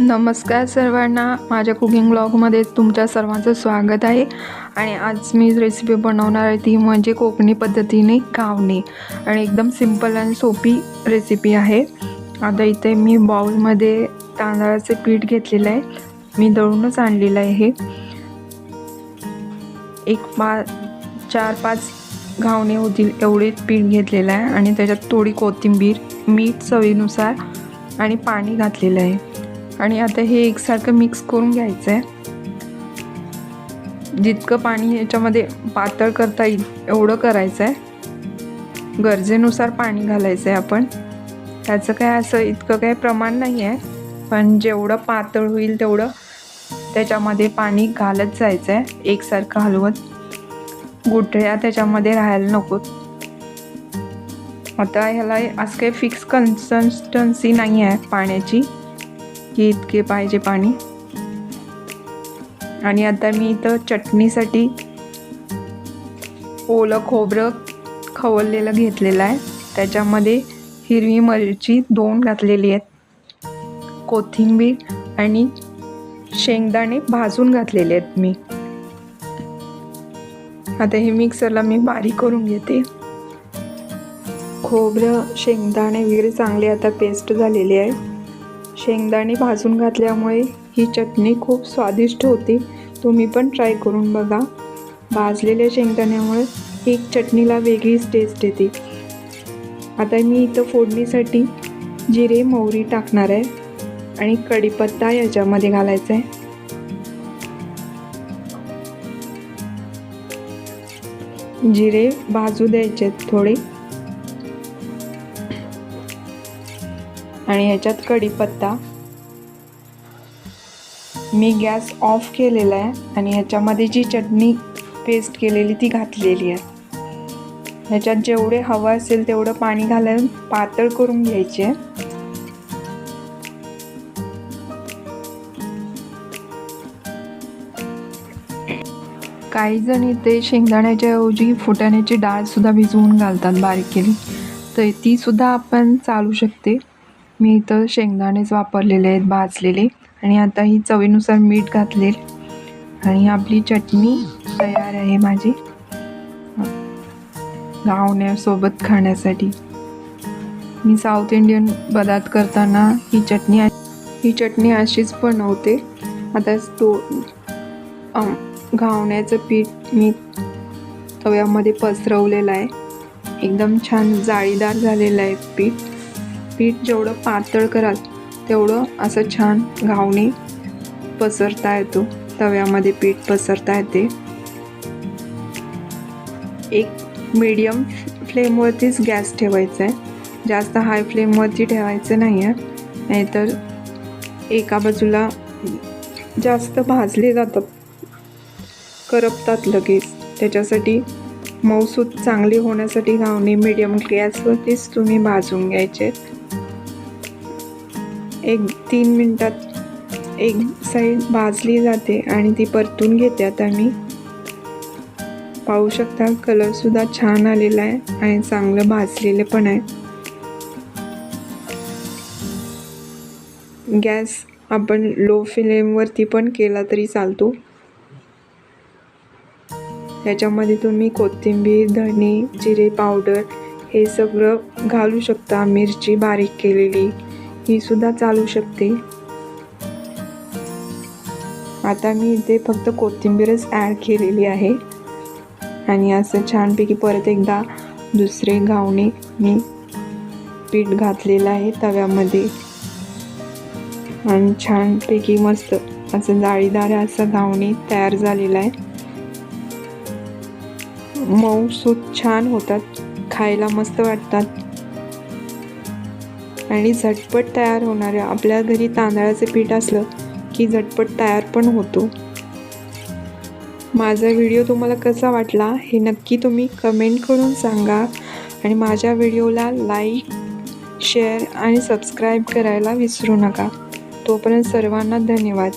नमस्कार सर्वांना, माझ्या कुकिंग ब्लॉगमध्ये तुमच्या सर्वांचं स्वागत आहे. आणि आज मी रेसिपी बनवणार आहे ती म्हणजे कोकणी पद्धतीने घावणे. आणि एकदम सिंपल आणि सोपी रेसिपी आहे. आता इथे मी बाउलमध्ये तांदळाचे पीठ घेतलेलं आहे. मी दळूनच आणलेलं आहे. हे 4-5 घावणे होतील एवढे पीठ घेतलेलं आहे. आणि त्याच्यात थोडी कोथिंबीर, मीठ चवीनुसार आणि पाणी घातलेलं आहे. आणि आता हे एकसारखं मिक्स करून घ्यायचं आहे. जितकं पाणी याच्यामध्ये पातळ करता येईल एवढं करायचं आहे. गरजेनुसार पाणी घालायचं आहे आपण. त्याचं काय असं इतकं काही प्रमाण नाही आहे, पण जेवढं पातळ होईल तेवढं त्याच्यामध्ये पाणी घालत जायचं आहे. एकसारखं हलवत, गुठळ्या त्याच्यामध्ये राहायला नकोत. आता ह्याला असं काही फिक्स कन्सिस्टन्सी नाही आहे पाण्याची की इतके पाहिजे पाणी. आणि आता मी इथं चटणीसाठी ओलं खोबरं खवललेलं घेतलेलं आहे. त्याच्यामध्ये हिरवी मिरची 2 घातलेली आहेत, कोथिंबीर आणि शेंगदाणे भाजून घातलेले आहेत मी. आता हे मिक्सरला मी बारीक करून घेते. खोबरं, शेंगदाणे वगैरे चांगले आता पेस्ट झालेले आहे. शेंगदाणे भाजून घातल्यामुळे ही चटणी खूप स्वादिष्ट होती. तुम्ही पण ट्राय करून बघा. भाजलेल्या शेंगदाण्यामुळे ही चटणीला वेगळीच टेस्ट येते. आता मी इथं फोडणीसाठी जिरे, मोहरी टाकणार आहे आणि कढीपत्ता याच्यामध्ये घालायचा आहे. जिरे भाजू द्यायचे थोडे आणि ह्याच्यात कढीपत्ता. मी गॅस ऑफ केलेला आहे आणि ह्याच्यामध्ये जी चटणी पेस्ट केलेली ती घातलेली आहे. ह्याच्यात जेवढे हवं असेल तेवढं पाणी घालून पातळ करून घ्यायचे आहे. काही जण इथे शेंगदाण्याच्या ऐवजी फुटाण्याची डाळ सुद्धा भिजवून घालतात बारीक केली, तर ती सुद्धा आपण चालू शकते. मी इथं शेंगदाणेच वापरलेले आहेत भाजलेले. आणि आता ही चवीनुसार मीठ घातले आणि आपली चटणी तयार आहे माझी घावण्यासोबत खाण्यासाठी. मी साऊथ इंडियन पदार्थ करताना ही चटणी अशीच बनवते. आता घावण्याचं पीठ मी तव्यामध्ये पसरवलेलं आहे. एकदम छान जाळीदार झालेलं आहे पीठ जेवढं पातळ कराल तेवढं असं छान घावणे पसरता येतो. तव्यामध्ये पीठ पसरता येते. एक मीडियम फ्लेमवरतीच गॅस ठेवायचा आहे. जास्त हाय फ्लेमवरती ठेवायचं नाही आहे, नाहीतर एका बाजूला जास्त भाजले जातात, करपतात लगेच. त्याच्यासाठी मऊसूत चांगली होण्यासाठी घावणे मीडियम गॅसवरतीच तुम्ही भाजून घ्यायचे. 1-3 मिनटात एक साईड भाजली जाते आणि ती परतून घेते. आता मी पाहू शकता कलरसुद्धा छान आलेला आहे आणि चांगलं भाजलेलं पण आहे. गॅस आपण लो फ्लेमवरती पण केला तरी चालतो. ह्याच्यामध्ये तुम्ही कोथिंबीर, धणे, जिरे पावडर हे सगळं घालू शकता. मिरची बारीक केलेली ही सुद्धा चालू शकते. आता मी इथे फक्त कोथिंबीरच ॲड केलेली आहे. आणि असं छानपैकी परत एकदा दुसरे घावणे मी पीठ घातलेलं आहे तव्यामध्ये आणि छानपैकी मस्त असं जाळीदार असं घावणे तयार झालेलं आहे. मऊसूत छान होतात, खायला मस्त वाटतात आणि झटपट तयार होणारे. आपल्या घरी तांदळाचे पीठ असलं की झटपट तयार पण होतो. माझा व्हिडिओ तुम्हाला कसा वाटला हे नक्की तुम्ही कमेंट करून सांगा. आणि माझ्या व्हिडिओला लाईक, शेअर आणि सबस्क्राईब करायला विसरू नका. तोपर्यंत सर्वांना धन्यवाद.